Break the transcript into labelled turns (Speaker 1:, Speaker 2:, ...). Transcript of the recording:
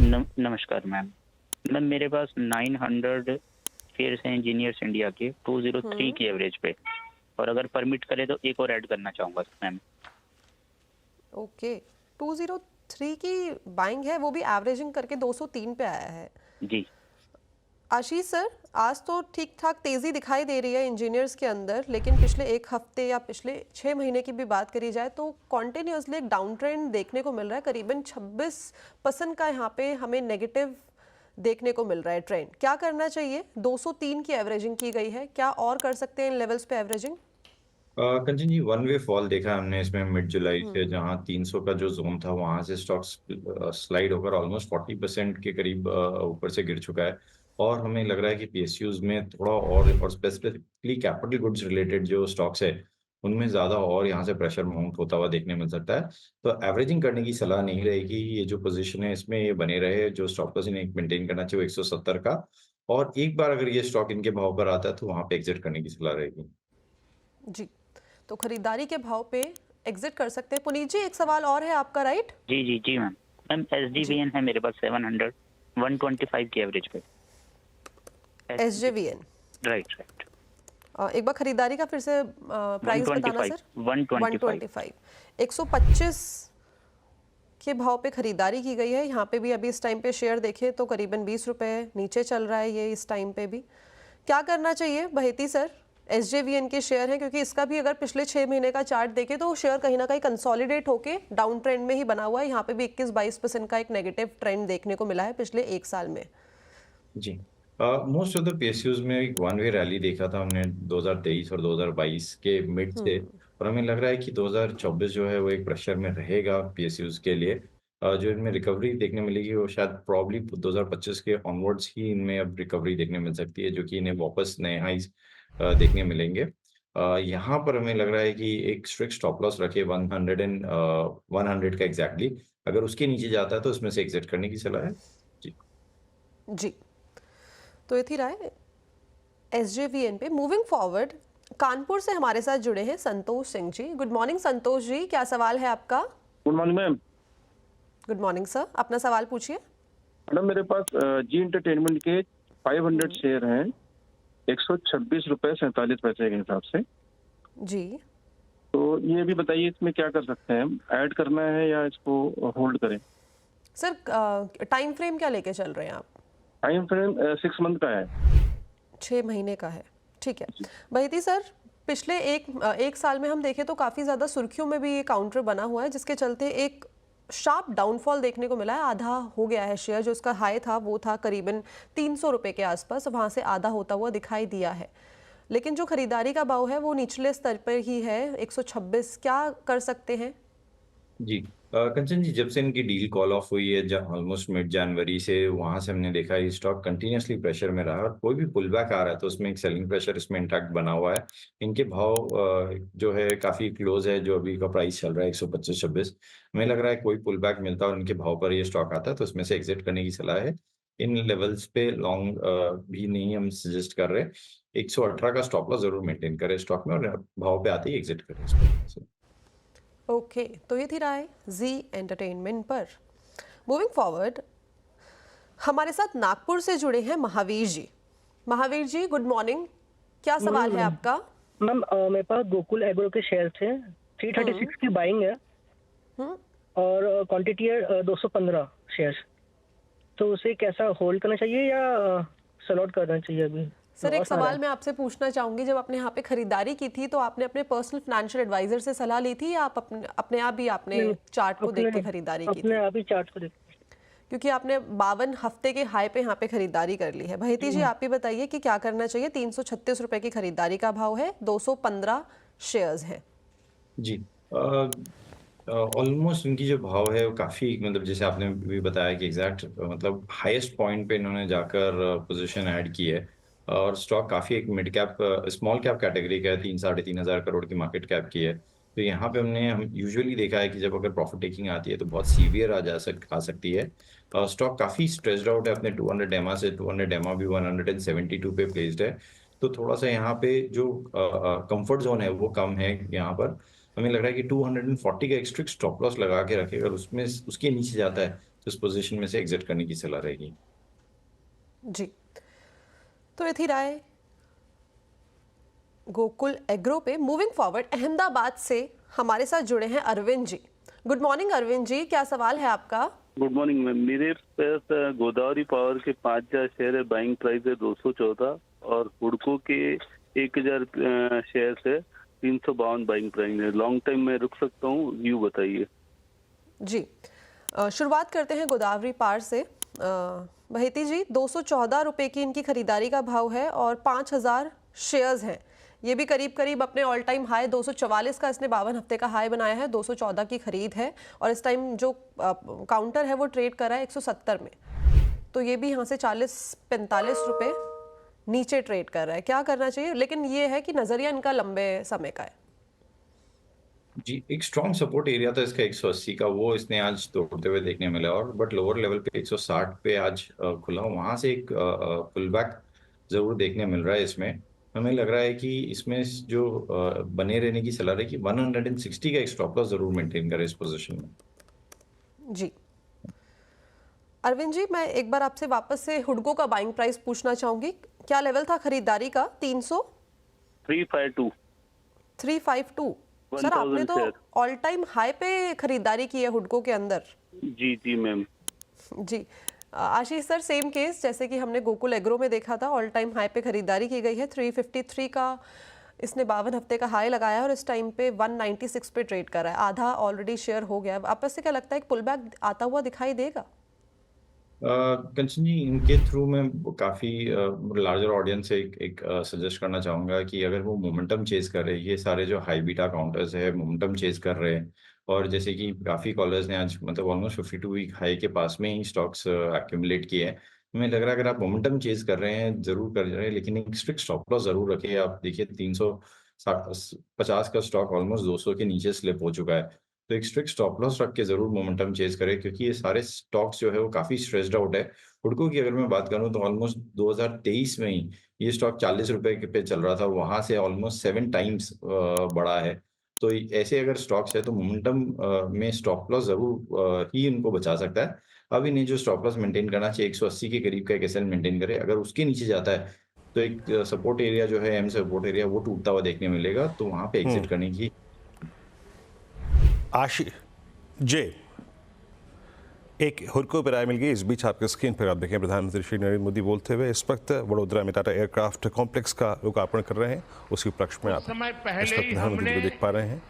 Speaker 1: नमस्कार ma'am. Ma'am मेरे पास 900 shares हैं इंजीनियर्स इंडिया के 203 की एवरेज पे, और अगर परमिट करे तो एक और ऐड करना चाहूँगा मैम।
Speaker 2: ओके, 203 की बाइंग है, वो भी एवरेजिंग करके 203 पे आया है।
Speaker 1: जी
Speaker 2: आशीष सर, आज तो ठीक ठाक तेज़ी दिखाई दे रही है इंजीनियर्स के अंदर, लेकिन पिछले एक हफ्ते या पिछले 6 महीने की भी बात करी जाए तो कॉन्टिन्यूसली एक डाउन ट्रेंड देखने को मिल रहा है। करीबन 26% का यहाँ पे हमें नेगेटिव देखने को मिल रहा है ट्रेंड। क्या करना चाहिए? 203 की एवरेजिंग की गई है, क्या और कर सकते हैं इन लेवल्स पे एवरेजिंग?
Speaker 3: कंचन जी, वन वे फॉल देखा हमने इसमें मिड जुलाई से, जहां 300 का जो जोन था वहां से स्टॉक्स स्लाइड होकर ऑलमोस्ट 40% के करीब ऊपर से गिर चुका है। और हमें लग रहा है कि पीएसयूज में थोड़ा और स्पेसिफिकली कैपिटल गुड्स रिलेटेड जो स्टॉक्स है उनमें ज्यादा और यहाँ से प्रेशर माउंट होता हुआ देखने मिल सकता है। तो एवरेजिंग करने की सलाह नहीं रहेगी। ये जो पोजीशन है इसमें ये बने रहे, जो स्टॉप लॉस इन्हें मेंटेन करना चाहिए 170 का। और एक बार अगर ये स्टॉक इनके भाव पर आता है तो वहां पे एग्जिट करने की सलाह रहेगी।
Speaker 2: जी, तो खरीदारी के भाव पे एग्जिट कर सकते हैं। पुनीत जी, एक सवाल और है आपका, राइट?
Speaker 1: जी जी जी मैम। मैम SDVN है मेरे पास 700 125 की एवरेज पे।
Speaker 2: SJVN,
Speaker 1: right right.
Speaker 2: एक बार खरीदारी का फिर से प्राइस बताना
Speaker 1: 125
Speaker 2: सर।
Speaker 1: 125।
Speaker 2: 125, 125 के भाव पे खरीदारी की गई है। यहाँ पे भी अभी इस टाइम पे शेयर देखें तो करीबन 20 रुपए नीचे चल रहा है ये इस टाइम पे भी। क्या करना चाहिए बहेती सर? SJVN के शेयर हैं, क्योंकि इसका भी अगर पिछले 6 महीने का चार्ट देखें तो शेयर कहीं ना कहीं कंसोलिडेट होके डाउन ट्रेंड में ही बना हुआ है। यहाँ पे भी 21-22% का एक नेगेटिव ट्रेंड देखने को मिला है पिछले एक साल में।
Speaker 3: जी, मोस्ट ऑफ द पीएसयूज में एक वन वे रैली देखा था हमने 2023 और 2022 के मिड से। और हमें लग रहा है कि 2024 जो है वो एक प्रेशर में रहेगा पीएसयूज के लिए। जो इनमें रिकवरी देखने मिलेगी वो शायद प्रॉब्ली 2025 के ऑनवर्ड्स ही इनमें अब रिकवरी देखने मिल सकती है, जो कि इन्हें वापस नए हाइज देखने मिलेंगे। यहाँ पर हमें लग रहा है कि एक स्ट्रिक्ट स्टॉप लॉस रखे 100 का एग्जैक्टली। अगर उसके नीचे जाता है तो उसमें से एग्जिट करने की सलाह है। जी
Speaker 2: जी, तो ये थी राय SJVN पे। मूविंग फॉरवर्ड, कानपुर से हमारे साथ जुड़े हैं संतोष सिंह जी। गुड मॉर्निंग संतोष जी, क्या सवाल है आपका?
Speaker 4: Good morning ma'am.
Speaker 2: Good morning sir, अपना सवाल पूछिए।
Speaker 4: मैडम मेरे पास जी एंटरटेनमेंट के 500 शेयर हैं, 126 रुपए 47 पैसे के हिसाब से।
Speaker 2: जी,
Speaker 4: तो ये भी बताइए इसमें क्या कर सकते हैं हम? ऐड करना है या इसको होल्ड करें?
Speaker 2: सर टाइम फ्रेम क्या लेके चल रहे हैं आप?
Speaker 4: टाइम फ्रेम 6 मंथ का है।
Speaker 2: 6 महीने का है, ठीक है। बहेती सर, पिछले एक साल में हम देखें तो काफ़ी ज़्यादा सुर्खियों में भी ये काउंटर बना हुआ है, जिसके चलते एक शार्प डाउनफॉल देखने को मिला है। आधा हो गया है शेयर, जो उसका हाई था वो था करीबन 300 रुपये के आसपास, वहाँ से आधा होता हुआ दिखाई दिया है। लेकिन जो खरीदारी का भाव है वो निचले स्तर पर ही है, 126। क्या कर सकते हैं?
Speaker 3: जी, कंचन जी, जब से इनकी डील कॉल ऑफ हुई है ऑलमोस्ट मिड जनवरी से, वहां से हमने देखा है स्टॉक कंटिन्यूअसली प्रेशर में रहा है। और कोई भी पुल बैक आ रहा है तो उसमें एक सेलिंग प्रेशर इसमें इंटैक्ट बना हुआ है। इनके भाव जो है काफी क्लोज है, जो अभी का प्राइस चल रहा है 125-26। हमें लग रहा है कोई पुल बैक मिलता है और इनके भाव पर ये स्टॉक आता है तो उसमें से एग्जिट करने की सलाह है। इन लेवल्स पे लॉन्ग भी नहीं हम सजेस्ट कर रहे। 118 का स्टॉप लॉस जरूर मेंटेन करें स्टॉक में, और भाव पे आते ही एग्जिट करें इसको।
Speaker 2: ओके, तो ये थी राय जी एंटरटेनमेंट पर। मूविंग फॉरवर्ड, हमारे साथ नागपुर से जुड़े हैं महावीर जी। महावीर जी, गुड मॉर्निंग, क्या सवाल है आपका?
Speaker 5: मैम मेरे पास गोकुल एग्रो के शेयर थे, 336 की बाइंग है और क्वांटिटी है 215 शेयर्स। तो उसे कैसा होल्ड करना चाहिए या सेल आउट करना चाहिए अभी?
Speaker 2: सर, एक
Speaker 5: लॉस आ रहा
Speaker 2: सवाल
Speaker 5: है।
Speaker 2: मैं आपसे पूछना चाहूंगी, जब आपने यहाँ पे खरीदारी की थी तो आपने अपने पर्सनल फाइनेंशियल एडवाइजर से सलाह ली थी या आप अपने आप ही आपने
Speaker 5: नहीं,
Speaker 2: चार्ट को देख के
Speaker 5: अपने
Speaker 2: खरीदारी की
Speaker 5: अपने
Speaker 2: थी?
Speaker 5: आप ही चार्ट को देख।
Speaker 2: क्योंकि आपने 52 हफ्ते के हाई पे यहाँ पे खरीदारी कर ली है। बहेती जी, आप ही बताइए कि क्या करना चाहिए? 336 रुपए की खरीदारी का भाव है, 215 शेयर्स हैं।
Speaker 3: जी, ऑलमोस्ट इनकी जो भाव है वो काफ़ी, मतलब जैसे आपने भी बताया कि एग्जैक्ट मतलब हाईएस्ट पॉइंट पे इन्होंने जाकर पोजीशन ऐड की है। और स्टॉक काफ़ी एक mid cap small cap category का है, 3-3.5 हज़ार करोड़ की मार्केट कैप की है। तो यहाँ पे हम यूजुअली देखा है कि जब अगर प्रॉफिट टेकिंग आती है तो बहुत सीवियर आ सकती है। स्टॉक काफ़ी स्ट्रेस्ड आउट है अपने 200 डेमा से। 200 डेमा भी 172 पे प्लेस्ड है। तो थोड़ा सा यहाँ पे जो कंफर्ट जोन है वो कम है यहाँ पर। हमें लग रहा है कि 240 का एक स्ट्रिक्ट स्टॉप लॉस लगा के रखे, अगर उसमें उसके नीचे जाता है तो इस पोजीशन में से एग्जिट करने की सलाह रहेगी।
Speaker 2: जी, तो ये थी राय गोकुल एग्रो पे। मूविंग फॉरवर्ड, अहमदाबाद से हमारे साथ जुड़े हैं अरविंद जी। गुड मॉर्निंग अरविंद जी, क्या सवाल है आपका?
Speaker 6: Good morning ma'am. मेरे पास गोदावरी पावर के 5000 शेयर है, बाइंग प्राइस है 214, और हुडको के 1000 शेयर है, 352 बाइंग प्राइस है। लॉन्ग टाइम में रुक सकता हूँ, व्यू बताइए।
Speaker 2: जी, शुरुआत करते हैं गोदावरी पावर से। बहेती जी, 214 रुपये की इनकी खरीदारी का भाव है और 5000 शेयर्स हैं। ये भी करीब करीब अपने ऑल टाइम हाई 244 का इसने 52 हफ्ते का हाई बनाया है। 214 की खरीद है और इस टाइम जो काउंटर है वो ट्रेड कर रहा है 170 में। तो ये भी यहाँ से 40-45 रुपये नीचे ट्रेड कर रहा है। क्या करना चाहिए? लेकिन ये है कि नज़रिया इनका लंबे समय का है।
Speaker 3: जी, एक स्ट्रॉन्ग सपोर्ट एरिया था इसका 180 का, वो इसने आज तोड़ते हुए देखने मिला, और बट लोअर लेवल पे 160 पे आज खुला, वहां से एक पुल बैक जरूर देखने मिल रहा है। इसमें हमें लग रहा है कि इसमें जो बने रहने की सलाह है कि 160 का एक स्टॉप लॉस जरूर मेंटेन करे इस पोजीशन में।
Speaker 2: जी अरविंद जी, मैं एक बार आपसे वापस से हुडको का बाइंग प्राइस पूछना चाहूंगी। क्या लेवल था खरीदारी का?
Speaker 6: 352
Speaker 2: 352। सर, आपने तो ऑल टाइम हाई पे खरीदारी की है हुडको के अंदर।
Speaker 6: जी जी मैम।
Speaker 2: जी आशीष सर, सेम केस जैसे कि हमने गोकुल एग्रो में देखा था, ऑल टाइम हाई पे खरीदारी की गई है। 353 का इसने 52 हफ्ते का हाई लगाया और इस टाइम पे 196 पे ट्रेड कर रहा है। आधा ऑलरेडी शेयर हो गया है। आपस से क्या लगता है, एक पुल बैक आता हुआ दिखाई देगा?
Speaker 3: कंचन जी, इनके थ्रू मैं काफ़ी लार्जर ऑडियंस से एक सजेस्ट करना चाहूँगा कि अगर वो मोमेंटम चेज कर रहे हैं, ये सारे जो हाई बीटा काउंटर्स है मोमेंटम चेज कर रहे हैं, और जैसे कि काफ़ी कॉलर्स ने आज मतलब ऑलमोस्ट 52 वीक हाई के पास में ही स्टॉक्स एक्यूमुलेट किए हैं। हमें लग रहा है अगर आप मोमेंटम चेज कर रहे हैं, ज़रूर कर रहे हैं, लेकिन एक स्ट्रिक्ट स्टॉप लॉस ज़रूर रखिए। आप देखिए 350 का स्टॉक ऑलमोस्ट 200 के नीचे स्लिप हो चुका है, तो एक स्ट्रिक्ट स्टॉप लॉस रख के जरूर मोमेंटम चेज करें, क्योंकि ये सारे स्टॉक्स जो है वो काफी स्ट्रेस्ड आउट है। हुडको की अगर मैं बात करूं तो ऑलमोस्ट 2023 में ही ये स्टॉक 40 रुपए पे चल रहा था, वहां से ऑलमोस्ट 7 टाइम्स बढ़ा है। तो ऐसे अगर स्टॉक्स है तो मोमेंटम में स्टॉप लॉस जरूर ही इनको बचा सकता है। अब इन्हें जो स्टॉप लॉस मेंटेन करना चाहिए 180 के करीब का एक एसएल मेंटेन करे। अगर उसके नीचे जाता है तो एक सपोर्ट एरिया जो है, एम सपोर्ट एरिया, वो टूटता हुआ देखने मिलेगा, तो वहां पे एग्जिट करने की।
Speaker 7: आशीष जी, एक हुडको पर राय मिल गई। इस बीच आपके स्क्रीन पर आप देखें प्रधानमंत्री श्री नरेंद्र मोदी बोलते हुए इस वक्त वडोदरा में टाटा एयरक्राफ्ट कॉम्प्लेक्स का लोकार्पण कर रहे हैं। उसी उपलक्ष्य में आप इस वक्त प्रधानमंत्री को देख पा रहे हैं।